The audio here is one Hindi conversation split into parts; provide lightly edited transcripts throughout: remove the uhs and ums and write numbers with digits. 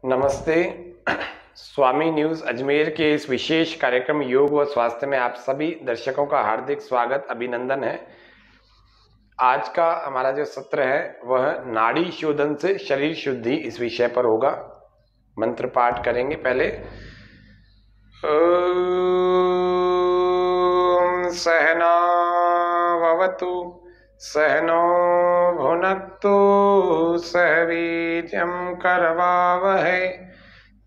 नमस्ते। स्वामी न्यूज अजमेर के इस विशेष कार्यक्रम योग व स्वास्थ्य में आप सभी दर्शकों का हार्दिक स्वागत अभिनंदन है। आज का हमारा जो सत्र है वह नाड़ी शोधन से शरीर शुद्धि इस विषय पर होगा। मंत्र पाठ करेंगे। पहले ओम सहना भवतु सहनो भुनक्तु सह वीर्यं करवावहै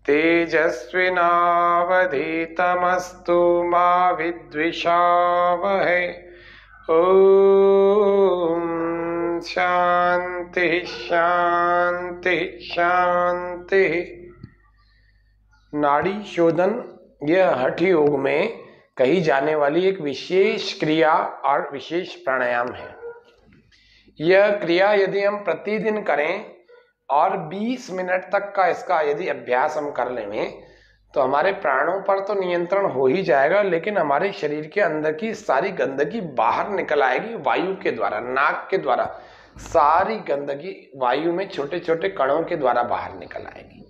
तेजस्विनावधीतमस्तु मा विद्विषावहै। ओम शांति शांति शांति। नाड़ी शोधन यह हठ योग में कही जाने वाली एक विशेष क्रिया और विशेष प्राणायाम है। यह क्रिया यदि हम प्रतिदिन करें और 20 मिनट तक का इसका यदि अभ्यास हम कर लें तो हमारे प्राणों पर तो नियंत्रण हो ही जाएगा, लेकिन हमारे शरीर के अंदर की सारी गंदगी बाहर निकल आएगी वायु के द्वारा, नाक के द्वारा। सारी गंदगी वायु में छोटे छोटे कणों के द्वारा बाहर निकल आएगी।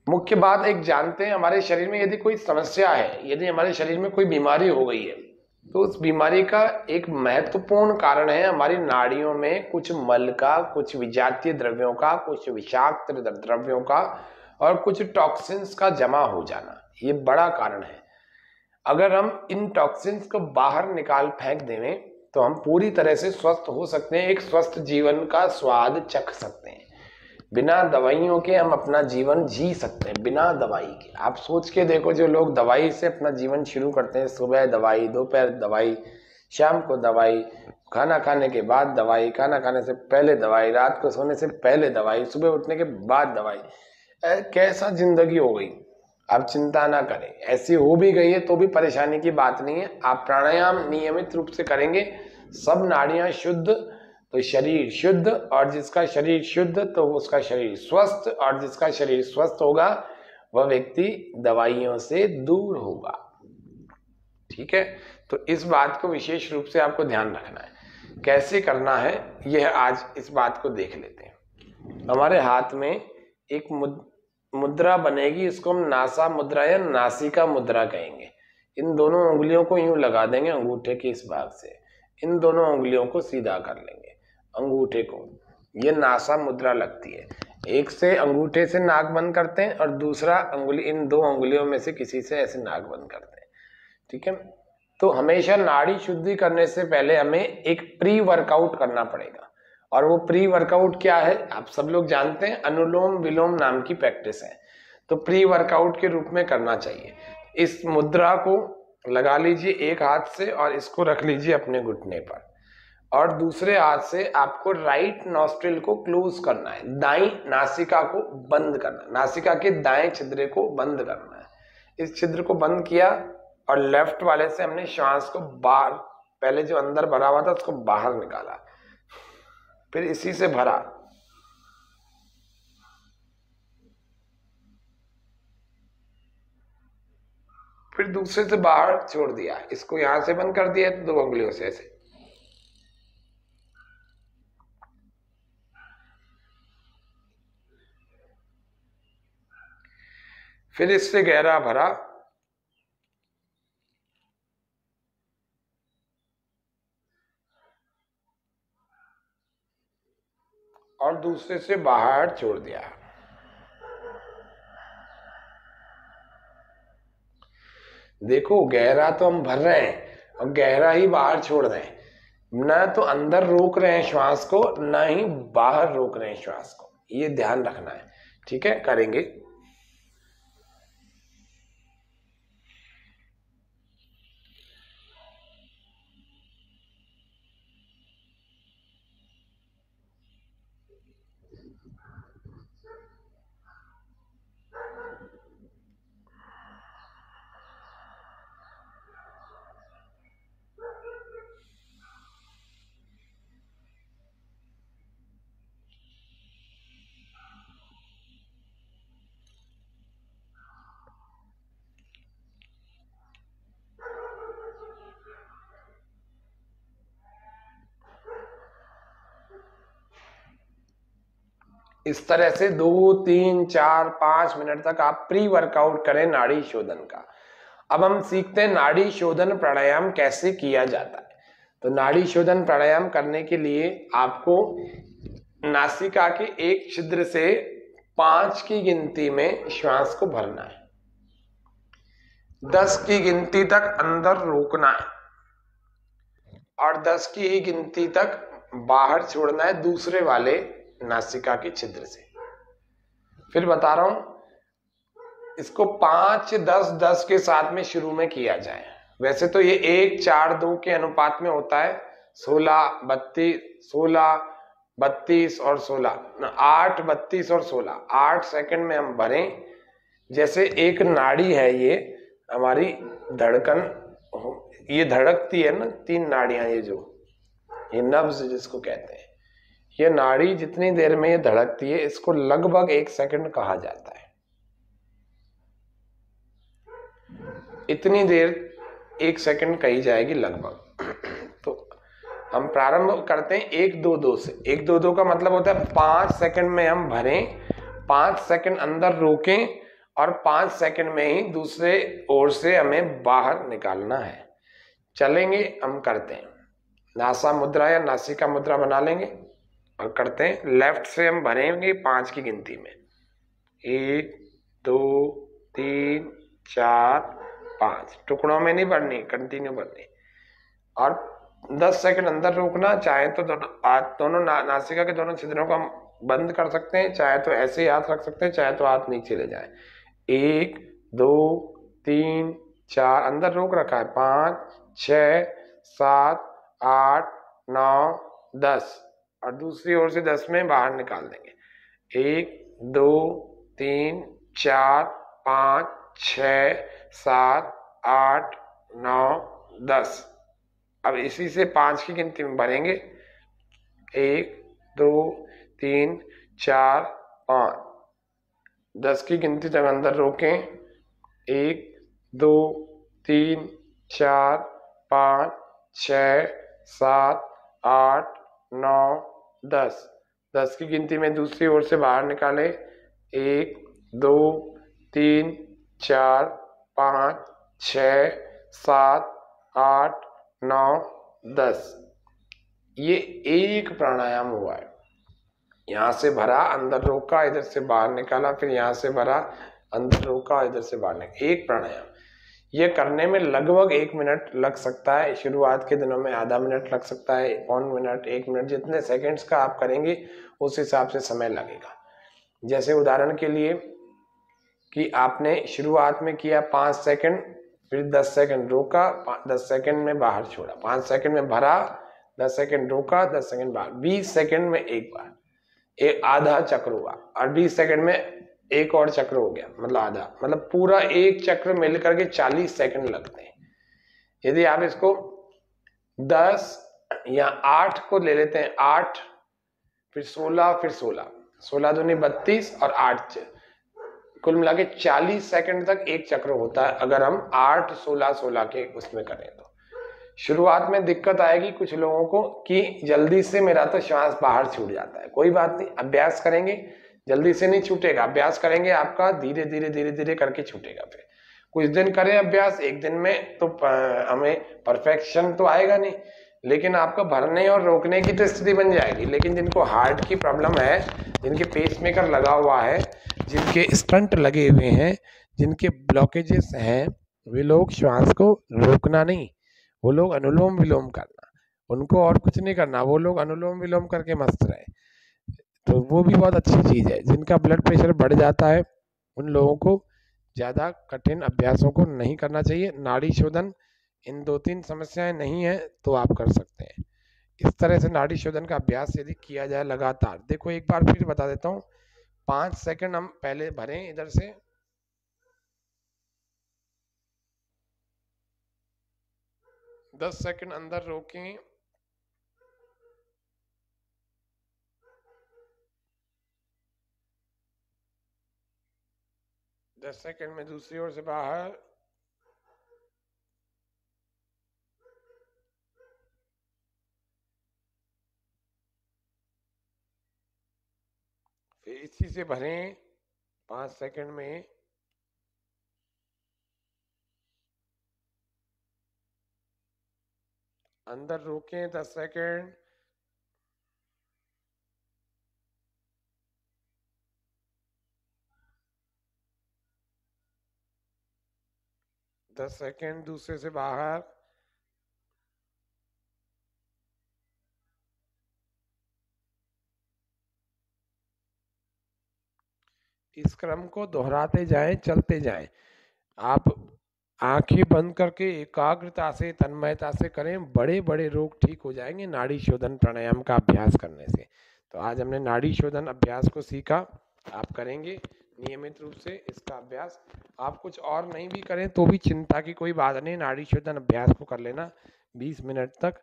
मुख्य बात एक जानते हैं, हमारे शरीर में यदि कोई समस्या है, यदि हमारे शरीर में कोई बीमारी हो गई है तो उस बीमारी का एक महत्वपूर्ण कारण है हमारी नाड़ियों में कुछ मल का, कुछ विजातीय द्रव्यों का, कुछ विषाक्त द्रव्यों का और कुछ टॉक्सिन्स का जमा हो जाना। ये बड़ा कारण है। अगर हम इन टॉक्सिन्स को बाहर निकाल फेंक दें तो हम पूरी तरह से स्वस्थ हो सकते हैं, एक स्वस्थ जीवन का स्वाद चख सकते हैं। बिना दवाइयों के हम अपना जीवन जी सकते हैं, बिना दवाई के। आप सोच के देखो, जो लोग दवाई से अपना जीवन शुरू करते हैं, सुबह दवाई, दोपहर दवाई, शाम को दवाई, खाना खाने के बाद दवाई, खाना खाने से पहले दवाई, रात को सोने से पहले दवाई, सुबह उठने के बाद दवाई, कैसा जिंदगी हो गई। आप चिंता ना करें, ऐसी हो भी गई है तो भी परेशानी की बात नहीं है। आप प्राणायाम नियमित रूप से करेंगे, सब नाड़ियां शुद्ध तो शरीर शुद्ध, और जिसका शरीर शुद्ध तो उसका शरीर स्वस्थ, और जिसका शरीर स्वस्थ होगा वह व्यक्ति दवाइयों से दूर होगा। ठीक है, तो इस बात को विशेष रूप से आपको ध्यान रखना है। कैसे करना है यह आज इस बात को देख लेते हैं। हमारे हाथ में एक मुद्रा बनेगी, इसको हम नासा मुद्रा या नासिका मुद्रा कहेंगे। इन दोनों उंगलियों को यूं लगा देंगे अंगूठे के इस भाग से, इन दोनों उंगलियों को सीधा कर लेंगे, अंगूठे को। ये नासा मुद्रा लगती है। एक से अंगूठे से नाक बंद करते हैं और दूसरा अंगुली इन दो अंगुलियों में से किसी से ऐसे नाक बंद करते हैं। ठीक है, तो हमेशा नाड़ी शुद्धि करने से पहले हमें एक प्री वर्कआउट करना पड़ेगा। और वो प्री वर्कआउट क्या है आप सब लोग जानते हैं, अनुलोम विलोम नाम की प्रैक्टिस है। तो प्री वर्कआउट के रूप में करना चाहिए। इस मुद्रा को लगा लीजिए एक हाथ से और इसको रख लीजिए अपने घुटने पर, और दूसरे हाथ से आपको राइट नॉस्ट्रिल को क्लोज करना है, दाई नासिका को बंद करना है, नासिका के दाएं छिद्र को बंद करना है। इस छिद्र को बंद किया और लेफ्ट वाले से हमने श्वास को बाहर, पहले जो अंदर भरा हुआ था उसको बाहर निकाला, फिर इसी से भरा, फिर दूसरे से बाहर छोड़ दिया, इसको यहां से बंद कर दिया दो उंगलियों से ऐसे, फिर इससे गहरा भरा, और दूसरे से बाहर छोड़ दिया। देखो गहरा तो हम भर रहे हैं और गहरा ही बाहर छोड़ रहे हैं, न तो अंदर रोक रहे हैं श्वास को, न ही बाहर रोक रहे हैं श्वास को। ये ध्यान रखना है। ठीक है, करेंगे। इस तरह से 2 3 4 5 मिनट तक आप प्री वर्कआउट करें नाड़ी शोधन का। अब हम सीखते हैं नाड़ी शोधन प्राणायाम कैसे किया जाता है। तो नाड़ी शोधन प्राणायाम करने के लिए आपको नासिका के एक छिद्र से 5 की गिनती में श्वास को भरना है, 10 की गिनती तक अंदर रोकना है और 10 की ही गिनती तक बाहर छोड़ना है दूसरे वाले नासिका के छिद्र से। फिर बता रहा हूं, इसको 5 10 10 के साथ में शुरू में किया जाए। वैसे तो ये 1 4 2 के अनुपात में होता है, 16 32 और 16 8 32 और 16 8 सेकंड में हम भरें। जैसे एक नाड़ी है, ये हमारी धड़कन, ये धड़कती है ना, 3 नाड़ियां, ये नब्ज जिसको कहते हैं, ये नाड़ी जितनी देर में ये धड़कती है इसको लगभग 1 सेकंड कहा जाता है। इतनी देर 1 सेकंड कही जाएगी लगभग। तो हम प्रारंभ करते हैं 1 2 2 से। 1 2 2 का मतलब होता है 5 सेकंड में हम भरें, 5 सेकंड अंदर रोकें और 5 सेकंड में ही दूसरे ओर से हमें बाहर निकालना है। चलेंगे, हम करते हैं। नासा मुद्रा या नासिका मुद्रा बना लेंगे और करते हैं। लेफ्ट से हम भरेंगे 5 की गिनती में, 1 2 3 4 5, टुकड़ों में नहीं भरनी, कंटिन्यू भरनी। और 10 सेकंड अंदर रोकना। चाहे तो दोनों नासिका के दोनों छिद्रों को हम बंद कर सकते हैं, चाहे तो ऐसे ही हाथ रख सकते हैं, चाहे तो हाथ नीचे ले जाए। 1 2 3 4 अंदर रोक रखा है, 5 6 7 8 9 10 और दूसरी ओर से 10 में बाहर निकाल देंगे। 1 2 3 4 5 6 7 8 9 10। अब इसी से 5 की गिनती में भरेंगे, 1 2 3 4 5, 10 की गिनती तक अंदर रोकें, 1 2 3 4 5 6 7 8 9 10, 10 की गिनती में दूसरी ओर से बाहर निकालें, 1 2 3 4 5 6 7 8 9 10। ये एक प्राणायाम हुआ है। यहां से भरा, अंदर रोका, इधर से बाहर निकाला, फिर यहां से भरा, अंदर रोका, इधर से बाहर निकाला, एक प्राणायाम। ये करने में लगभग 1 मिनट लग सकता है। शुरुआत के दिनों में आधा मिनट लग सकता है, 1 मिनट 1 मिनट, जितने सेकंड्स का आप करेंगे उस हिसाब से समय लगेगा। जैसे उदाहरण के लिए कि आपने शुरुआत में किया 5 सेकंड, फिर 10 सेकंड रोका, 10 सेकंड में बाहर छोड़ा, 5 सेकंड में भरा, 10 सेकंड रोका, 10 सेकंड बाहर, 20 सेकंड में एक बार एक आधा चक्र हुआ और 20 सेकंड में एक और चक्र हो गया, मतलब आधा, मतलब पूरा एक चक्र मिलकर के 40 सेकंड लगते हैं। यदि आप इसको 10 या 8 को ले लेते हैं, 8 फिर 16 फिर 16, 16 दूनी 32 और 8, कुल मिला के 40 सेकंड तक एक चक्र होता है अगर हम 8 16 16 के उसमें करें तो। शुरुआत में दिक्कत आएगी कुछ लोगों को कि जल्दी से मेरा तो श्वास बाहर छूट जाता है। कोई बात नहीं, अभ्यास करेंगे, जल्दी से नहीं छूटेगा। अभ्यास करेंगे आपका धीरे धीरे धीरे धीरे करके छूटेगा। फिर कुछ दिन करें अभ्यास, एक दिन में तो हमें परफेक्शन तो आएगा नहीं, लेकिन आपका भरने और रोकने की तो स्थिति बन जाएगी। लेकिन जिनको हार्ट की प्रॉब्लम है, जिनके पेसमेकर लगा हुआ है, जिनके स्टंट लगे हुए हैं, जिनके ब्लॉकेजेस हैं, वे लोग श्वास को रोकना नहीं, वो लोग अनुलोम विलोम करना, उनको और कुछ नहीं करना, वो लोग अनुलोम विलोम करके मस्त रहे, तो वो भी बहुत अच्छी चीज है। जिनका ब्लड प्रेशर बढ़ जाता है उन लोगों को ज्यादा कठिन अभ्यासों को नहीं करना चाहिए। नाड़ी शोधन इन 2 3 समस्याएं नहीं है तो आप कर सकते हैं। इस तरह से नाड़ी शोधन का अभ्यास यदि किया जाए लगातार, देखो एक बार फिर बता देता हूँ, 5 सेकंड हम पहले भरें इधर से, 10 सेकंड अंदर रोकें, 10 सेकंड में दूसरी ओर से बाहर, फिर इसी से भरें 5 सेकंड में। अंदर रोकें 10 सेकंड। सेकंड दूसरे से बाहर। इस क्रम को दोहराते जाएं, चलते जाएं। आप आंखें बंद करके एकाग्रता से, तन्मयता से करें। बड़े बड़े रोग ठीक हो जाएंगे नाड़ी शोधन प्राणायाम का अभ्यास करने से। तो आज हमने नाड़ी शोधन अभ्यास को सीखा। आप करेंगे नियमित रूप से इसका अभ्यास। आप कुछ और नहीं भी करें तो भी चिंता की कोई बात नहीं। नाड़ी शोधन अभ्यास को कर लेना 20 मिनट तक।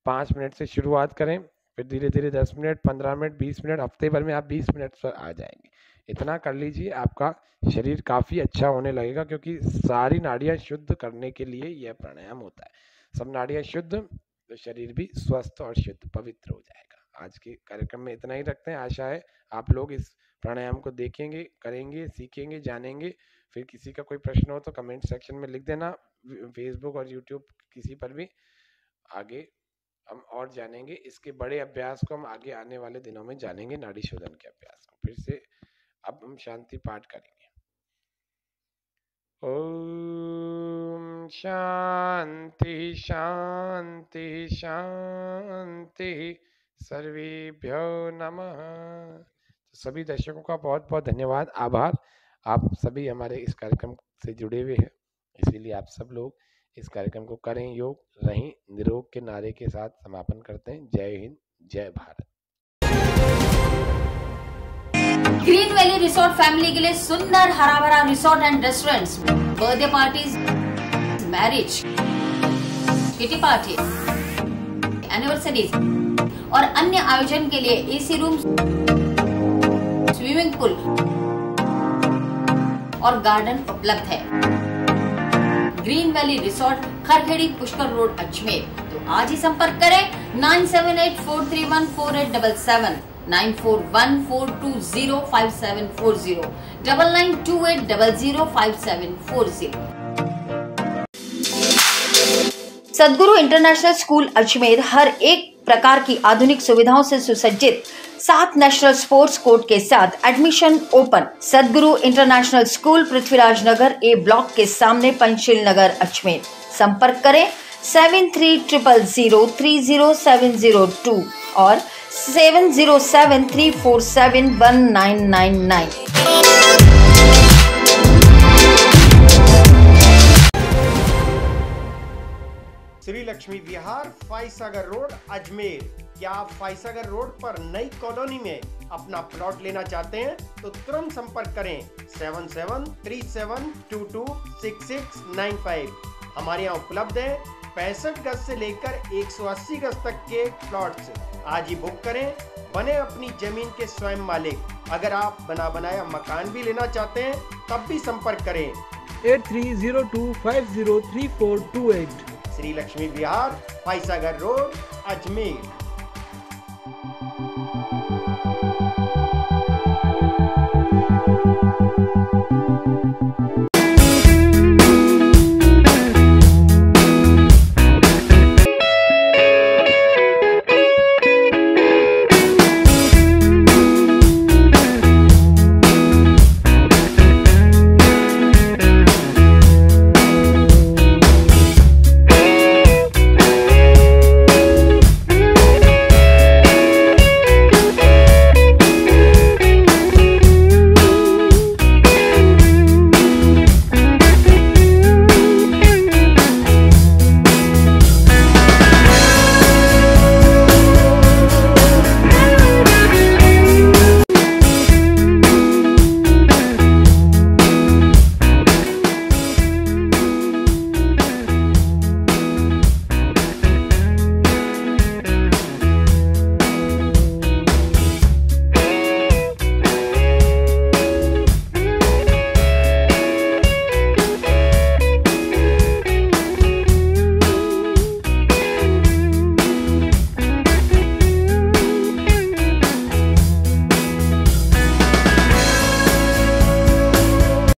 5 मिनट से शुरुआत करें, फिर धीरे धीरे 10 मिनट, 15 मिनट, 20 मिनट। हफ्ते भर में आप 20 मिनट पर आ जाएंगे। इतना कर लीजिए, आपका शरीर काफ़ी अच्छा होने लगेगा, क्योंकि सारी नाड़ियाँ शुद्ध करने के लिए यह प्राणायाम होता है। सब नाड़ियाँ शुद्ध तो शरीर भी स्वस्थ और शुद्ध पवित्र हो जाएगा। आज के कार्यक्रम में इतना ही रखते हैं। आशा है आप लोग इस प्राणायाम को देखेंगे, करेंगे, सीखेंगे, जानेंगे। फिर किसी का कोई प्रश्न हो तो कमेंट सेक्शन में लिख देना। फेसबुक और यूट्यूब किसी पर भी। आगे हम और जानेंगे इसके बड़े अभ्यास को। हम आगे आने वाले दिनों में जानेंगे नाड़ी शोधन के अभ्यास को। फिर से अब हम शांति पाठ करेंगे। ओम शांति शांति शांति। सर्वेभ्यो नमः। सभी दर्शकों का बहुत बहुत धन्यवाद, आभार। आप सभी हमारे इस कार्यक्रम से जुड़े हुए हैं, इसीलिए आप सब लोग इस कार्यक्रम को करें। योग रहें निरोग के नारे के साथ समापन करते हैं। जय हिंद, जय Bharat. Green valley resort family के लिए सुंदर हरा भरा resort and restaurants, birthday parties, marriage, kitty party, anniversaries और अन्य आयोजन के लिए एसी रूम, स्विमिंग पूल और गार्डन उपलब्ध है। Green valley resort, Kharkhedi, Pushkar road, Ajmer. तो आज ही संपर्क करें 9784314877, 9414205740, 9928005740। सद्गुरु इंटरनेशनल स्कूल अजमेर हर एक प्रकार की आधुनिक सुविधाओं से सुसज्जित 7 नेशनल स्पोर्ट्स कोर्ट के साथ एडमिशन ओपन। सद्गुरु इंटरनेशनल स्कूल, पृथ्वीराज नगर ए ब्लॉक के सामने, पंचशील नगर, अजमेर। संपर्क करें 7300030702 और 7073471999। श्री लक्ष्मी विहार, फाइसागर रोड, अजमेर। क्या आप फाइसागर रोड पर नई कॉलोनी में अपना प्लॉट लेना चाहते हैं तो तुरंत संपर्क करें 7737226695। हमारे यहाँ उपलब्ध है 65 गज से लेकर 180 गज तक के प्लॉट्स। आज ही बुक करें, बने अपनी जमीन के स्वयं मालिक। अगर आप बना बनाया मकान भी लेना चाहते हैं तब भी संपर्क करें 8302503428। श्री लक्ष्मी विहार, फाइसागर रोड, अजमेर।